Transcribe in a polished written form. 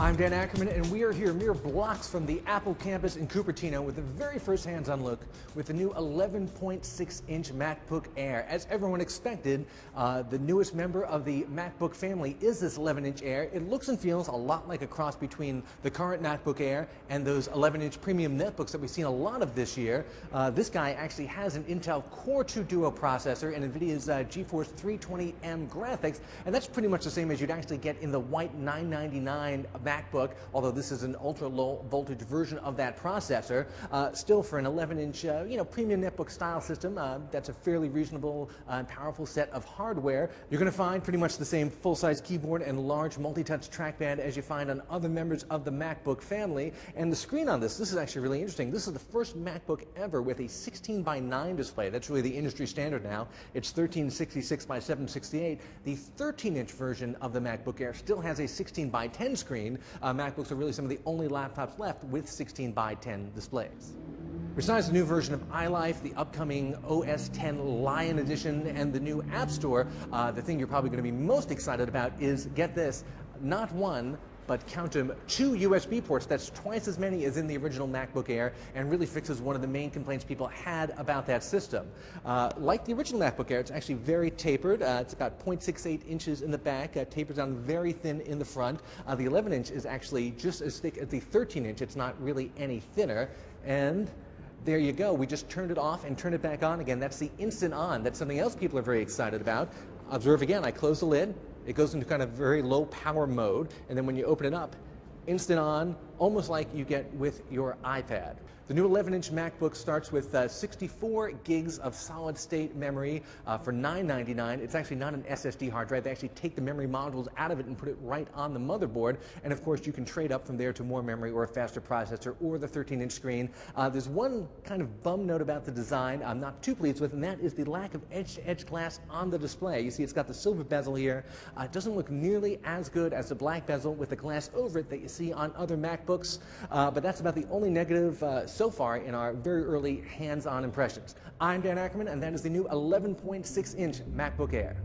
I'm Dan Ackerman, and we are here mere blocks from the Apple campus in Cupertino with the very first hands-on look with the new 11.6-inch MacBook Air. As everyone expected, the newest member of the MacBook family is this 11-inch Air. It looks and feels a lot like a cross between the current MacBook Air and those 11-inch premium netbooks that we've seen a lot of this year. This guy actually has an Intel Core 2 Duo processor and NVIDIA's GeForce 320M graphics, and that's pretty much the same as you'd actually get in the white $999 MacBook, although this is an ultra-low voltage version of that processor. Still, for an 11-inch, premium netbook style system, that's a fairly reasonable and powerful set of hardware. You're going to find pretty much the same full-size keyboard and large multi-touch trackpad as you find on other members of the MacBook family. And the screen on this is actually really interesting. This is the first MacBook ever with a 16:9 display. That's really the industry standard now. It's 1366 by 768. The 13-inch version of the MacBook Air still has a 16:10 screen. MacBooks are really some of the only laptops left with 16:10 displays. Besides the new version of iLife, the upcoming OS X Lion Edition, and the new App Store, the thing you're probably going to be most excited about is, get this, not one, but count them, 2 USB ports. That's twice as many as in the original MacBook Air, and really fixes one of the main complaints people had about that system. Like the original MacBook Air, it's actually very tapered. It's about 0.68 inches in the back, tapers down very thin in the front. The 11-inch is actually just as thick as the 13-inch. It's not really any thinner. And there you go. We just turned it off and turned it back on again. That's the instant on. That's something else people are very excited about. Observe again, I close the lid. It goes into kind of very low power mode, and then when you open it up, instant on, almost like you get with your iPad. The new 11-inch MacBook starts with 64 gigs of solid-state memory for $999. It's actually not an SSD hard drive. They actually take the memory modules out of it and put it right on the motherboard. And of course, you can trade up from there to more memory or a faster processor or the 13-inch screen. There's one kind of bum note about the design I'm not too pleased with, and that is the lack of edge-to-edge glass on the display. You see, it's got the silver bezel here. It doesn't look nearly as good as the black bezel with the glass over it that you see on other MacBooks, but that's about the only negative so far in our very early hands-on impressions. I'm Dan Ackerman, and that is the new 11.6-inch MacBook Air.